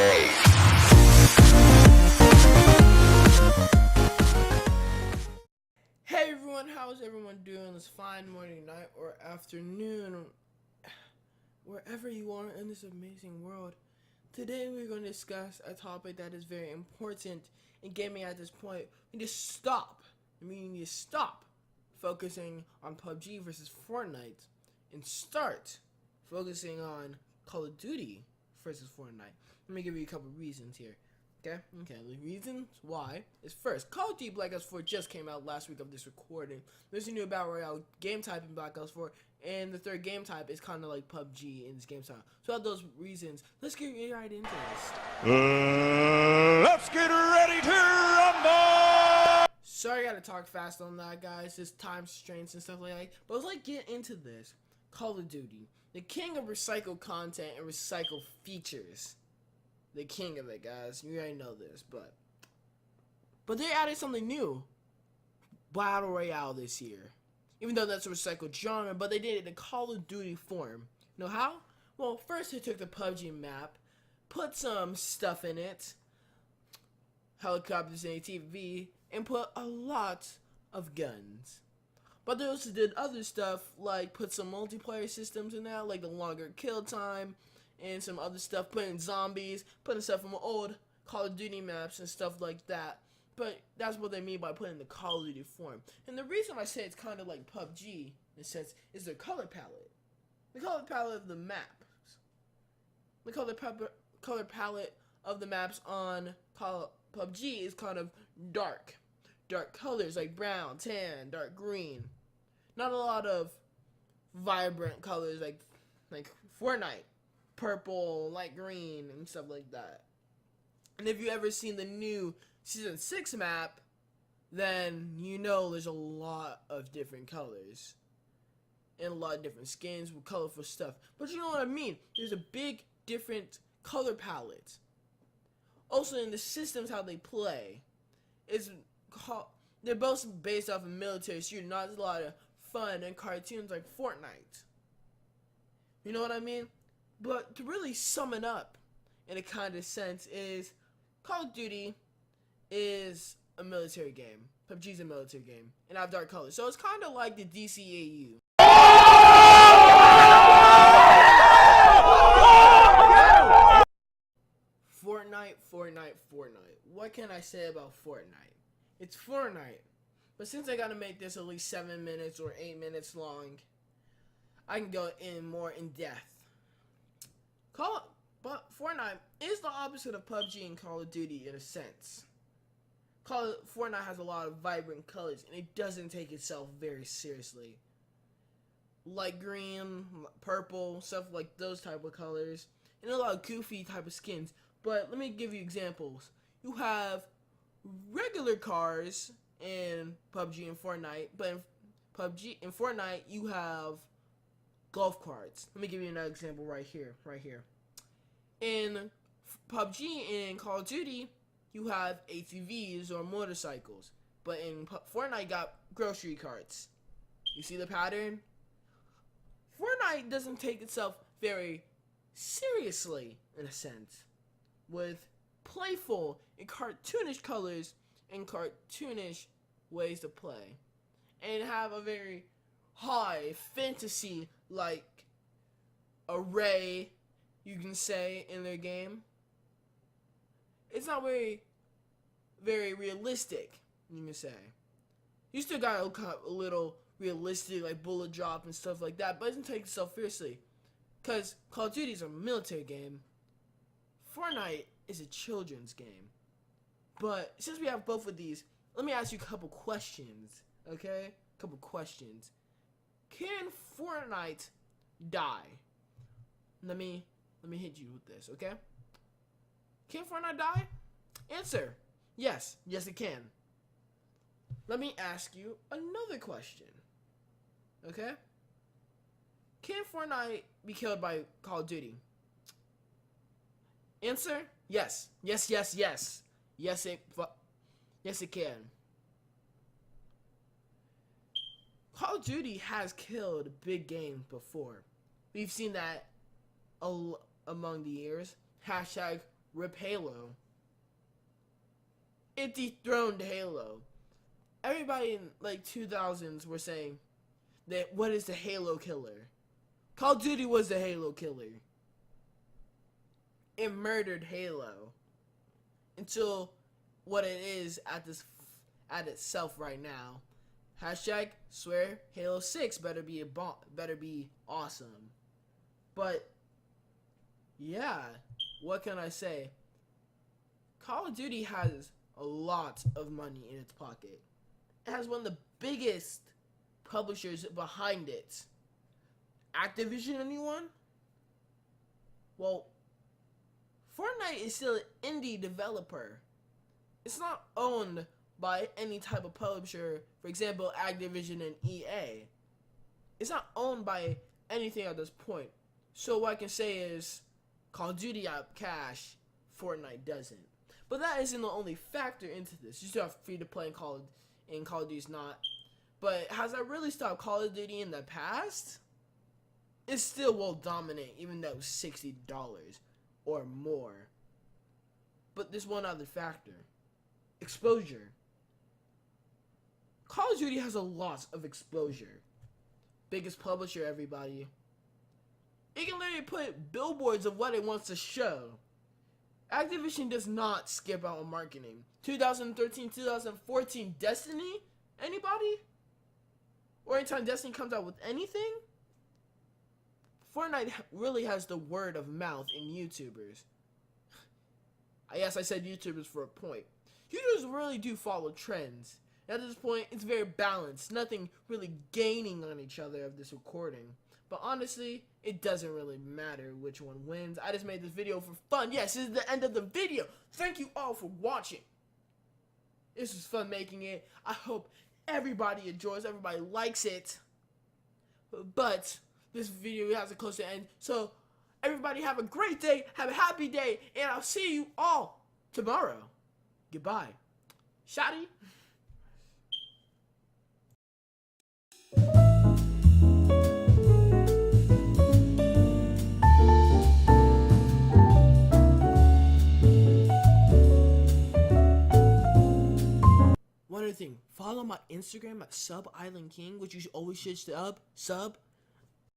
Hey everyone, how's everyone doing this fine morning, night, or afternoon, wherever you are in this amazing world? Today we're going to discuss a topic that is very important in gaming at this point. We need to stop. We need to stop focusing on PUBG versus Fortnite and start focusing on Call of Duty versus Fortnite. Let me give you a couple reasons here. Okay, the reasons why is first, Call of Duty Black Ops 4 just came out last week of this recording. There's a new Battle Royale game type in Black Ops 4, and the third game type is kind of like PUBG in this game style. So out those reasons, let's get right into this. Let's get ready to rumble! Sorry I gotta talk fast on that, guys, just time constraints and stuff like that, but let's get into this. Call of Duty, the king of recycled content and recycled features. The king of it, guys. You already know this, but they added something new. Battle Royale this year. Even though that's a recycled genre, but they did it in Call of Duty form. You know how? Well, first they took the PUBG map, put some stuff in it, helicopters and ATV, and put a lot of guns. But they also did other stuff, like put some multiplayer systems in that, like the longer kill time, and some other stuff, putting zombies, putting stuff from old Call of Duty maps and stuff like that. But that's what they mean by putting the Call of Duty form. And the reason I say it's kind of like PUBG, in a sense, is their color palette. The color palette of the maps. The color palette of the maps on PUBG is kind of dark. Dark colors like brown, tan, dark green. Not a lot of vibrant colors like Fortnite. Purple, light green, and stuff like that. And if you ever seen the new Season 6 map, then you know there's a lot of different colors. And a lot of different skins with colorful stuff. But you know what I mean? There's a big different color palette. Also in the systems how they play. They're both based off of military shooting, not a lot of fun and cartoons like Fortnite. You know what I mean? But to really sum it up in a kind of sense is Call of Duty is a military game. PUBG is a military game. And I have dark colors. So it's kind of like the DCAU. Fortnite. What can I say about Fortnite? It's Fortnite. But since I gotta make this at least 7 minutes or 8 minutes long, I can go in more in depth. But Fortnite is the opposite of PUBG and Call of Duty in a sense. Fortnite has a lot of vibrant colors and it doesn't take itself very seriously. Light green, purple, stuff like those type of colors, and a lot of goofy type of skins. But let me give you examples. You have regular cars in PUBG and Fortnite, but in Fortnite you have golf carts. Let me give you another example right here. In PUBG and Call of Duty, you have ATVs or motorcycles. But in Fortnite, got grocery carts. You see the pattern? Fortnite doesn't take itself very seriously, in a sense, with playful and cartoonish colors and cartoonish ways to play. And have a very high fantasy-like array, you can say, in their game. It's not very realistic, you can say. You still got a little realistic, like bullet drop and stuff like that, but it doesn't take itself seriously. Because Call of Duty is a military game. Fortnite is a children's game. But since we have both of these, let me ask you a couple questions, okay? Couple questions. Can Fortnite die? Let me hit you with this, okay? Can Fortnite die? Answer: yes. Yes, it can. Let me ask you another question, okay? Can Fortnite be killed by Call of Duty? Answer: yes. Yes, yes, yes. Yes, it can. Call of Duty has killed big games before. We've seen that among the years. Hashtag rip Halo. It dethroned Halo. Everybody in like 2000s were saying that what is the Halo killer? Call of Duty was the Halo killer. It murdered Halo until what it is at itself right now. Hashtag swear Halo 6 better be awesome. But yeah, what can I say? Call of Duty has a lot of money in its pocket. It has one of the biggest publishers behind it. Activision, anyone? Well, Fortnite is still an indie developer. It's not owned by any type of publisher, for example, Activision and EA. It's not owned by anything at this point. So what I can say is, Call of Duty got cash, Fortnite doesn't. But that isn't the only factor into this. You still have free to play in Call of Duty's not. But has that really stopped Call of Duty in the past? It still will dominate, even though $60 or more. But there's one other factor. Exposure. Call of Duty has a lot of exposure. Biggest publisher, everybody. It can literally put billboards of what it wants to show. Activision does not skip out on marketing. 2013, 2014 Destiny? Anybody? Or anytime Destiny comes out with anything? Fortnite really has the word of mouth in YouTubers. Yes, I said YouTubers for a point. YouTubers really do follow trends. At this point, it's very balanced. Nothing really gaining on each other of this recording. But honestly, it doesn't really matter which one wins. I just made this video for fun. Yes, this is the end of the video. Thank you all for watching. This was fun making it. I hope everybody enjoys, everybody likes it. But this video has a close to end. So everybody have a great day, have a happy day, and I'll see you all tomorrow. Goodbye. Shotty. One other thing, follow my Instagram at @SubIslandKing, which you always should sub.